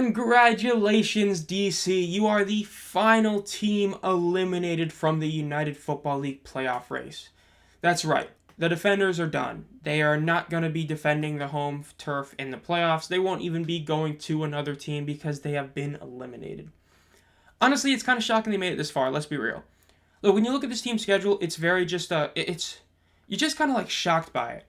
Congratulations, DC. You are the final team eliminated from the United Football League playoff race. That's right. The Defenders are done. They are not going to be defending the home turf in the playoffs. They won't even be going to another team because they have been eliminated. Honestly, it's kind of shocking they made it this far. Let's be real. Look, when you look at this team's schedule, it's very just you're just kind of like shocked by it.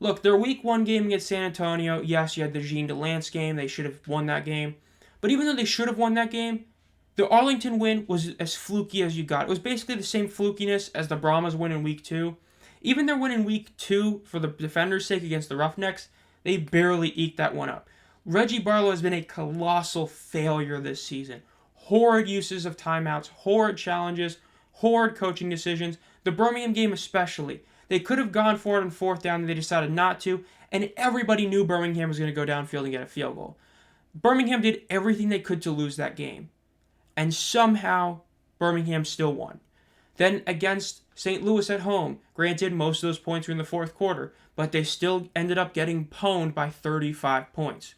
Look, their week one game against San Antonio, yes, you had the Jean Delance game. They should have won that game. But even though they should have won that game, the Arlington win was as fluky as you got. It was basically the same flukiness as the Brahmas win in week two. Even their win in week two, for the Defenders' sake against the Roughnecks, they barely eked that one up. Reggie Barlow has been a colossal failure this season. Horrid uses of timeouts, horrid challenges, horrid coaching decisions. The Birmingham game especially. They could have gone for it on fourth down, and they decided not to, and everybody knew Birmingham was going to go downfield and get a field goal. Birmingham did everything they could to lose that game, and somehow Birmingham still won. Then against St. Louis at home, granted most of those points were in the fourth quarter, but they still ended up getting pwned by 35 points.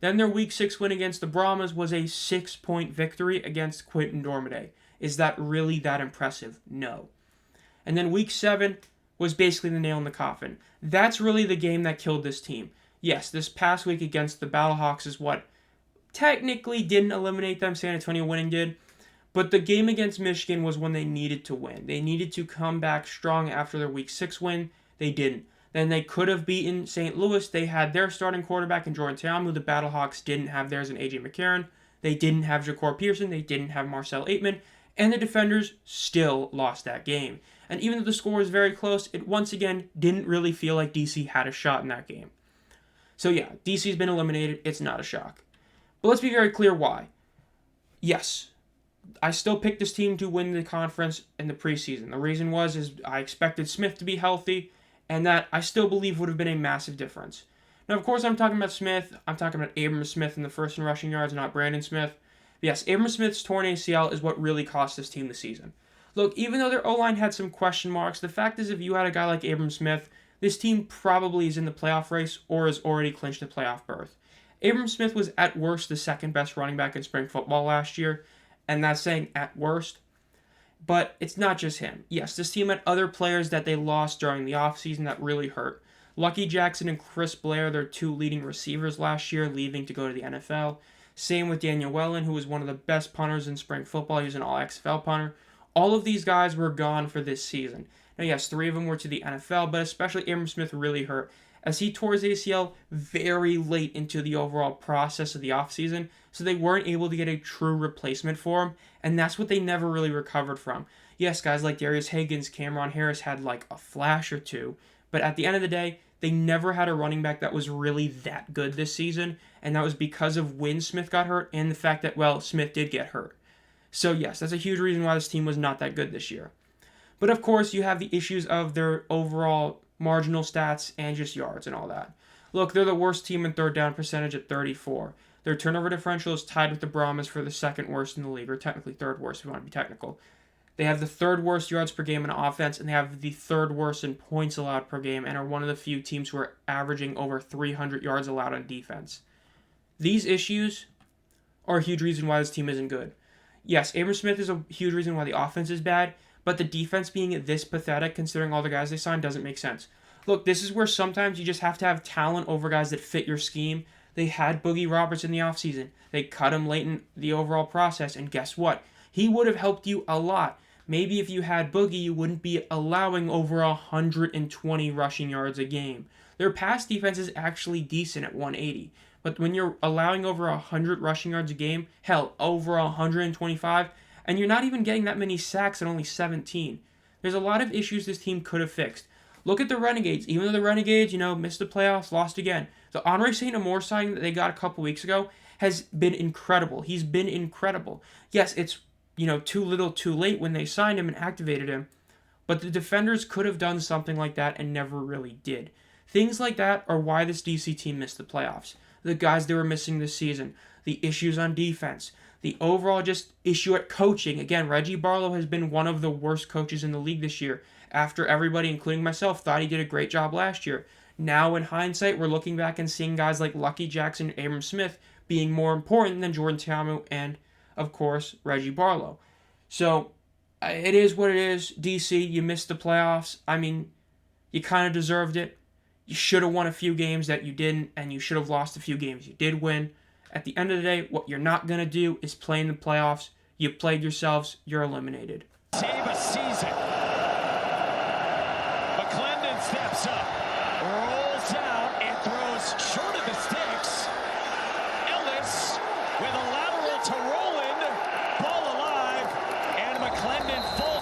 Then their Week 6 win against the Brahmas was a 6-point victory against Quinton Dormady. Is that really that impressive? No. And then Week 7 was basically the nail in the coffin. That's really the game that killed this team. Yes, this past week against the Battlehawks is what technically didn't eliminate them. San Antonio winning did. But the game against Michigan was when they needed to win. They needed to come back strong after their Week 6 win. They didn't. Then they could have beaten St. Louis. They had their starting quarterback in Jordan Ta'amu. The Battlehawks didn't have theirs in A.J. McCarron. They didn't have Ja'Cour Pearson. They didn't have Marcel Aitman. And the Defenders still lost that game. And even though the score was very close, it once again didn't really feel like DC had a shot in that game. So yeah, DC's been eliminated. It's not a shock. But let's be very clear why. Yes, I still picked this team to win the conference in the preseason. The reason is I expected Smith to be healthy, and that I still believe would have been a massive difference. Now, of course, I'm talking about Smith. I'm talking about Abram Smith in the first in rushing yards, not Brandon Smith. Yes, Abram Smith's torn ACL is what really cost this team the season. Look, even though their O-line had some question marks, the fact is if you had a guy like Abram Smith, this team probably is in the playoff race or has already clinched a playoff berth. Abram Smith was at worst the second best running back in spring football last year, and that's saying at worst. But it's not just him. Yes, this team had other players that they lost during the offseason that really hurt. Lucky Jackson and Chris Blair, their two leading receivers last year, leaving to go to the NFL. Same with Daniel Wellen, who was one of the best punters in spring football. He was an all-XFL punter. All of these guys were gone for this season. Now, yes, 3 of them were to the NFL, but especially Abram Smith really hurt, as he tore his ACL very late into the overall process of the offseason, so they weren't able to get a true replacement for him, and that's what they never really recovered from. Yes, guys like Darius Higgins, Cameron Harris had like a flash or two, but at the end of the day, they never had a running back that was really that good this season, and that was because of when Smith got hurt and the fact that, well, Smith did get hurt. So yes, that's a huge reason why this team was not that good this year. But of course, you have the issues of their overall marginal stats and just yards and all that. Look, they're the worst team in third down percentage at 34. Their turnover differential is tied with the Brahmas for the second worst in the league, or technically third worst if you want to be technical. They have the third worst yards per game in offense, and they have the third worst in points allowed per game, and are one of the few teams who are averaging over 300 yards allowed on defense. These issues are a huge reason why this team isn't good. Yes, Abram Smith is a huge reason why the offense is bad, but the defense being this pathetic, considering all the guys they signed, doesn't make sense. Look, this is where sometimes you just have to have talent over guys that fit your scheme. They had Boogie Roberts in the offseason. They cut him late in the overall process, and guess what? He would have helped you a lot. Maybe if you had Boogie, you wouldn't be allowing over 120 rushing yards a game. Their pass defense is actually decent at 180. But when you're allowing over 100 rushing yards a game, hell, over 125, and you're not even getting that many sacks at only 17, there's a lot of issues this team could have fixed. Look at the Renegades. Even though the Renegades, missed the playoffs, lost again, the Andre St. Amour signing that they got a couple weeks ago has been incredible. He's been incredible. Yes, it's, too little too late when they signed him and activated him, but the Defenders could have done something like that and never really did. Things like that are why this DC team missed the playoffs. The guys they were missing this season, the issues on defense, the overall just issue at coaching. Again, Reggie Barlow has been one of the worst coaches in the league this year, after everybody, including myself, thought he did a great job last year. Now, in hindsight, we're looking back and seeing guys like Lucky Jackson and Abram Smith being more important than Jordan Ta'amu and, of course, Reggie Barlow. So it is what it is. DC, you missed the playoffs. I mean, you kind of deserved it. You should have won a few games that you didn't, and you should have lost a few games you did win. At the end of the day, what you're not going to do is play in the playoffs. You played yourselves. You're eliminated. Save a season. McClendon steps up.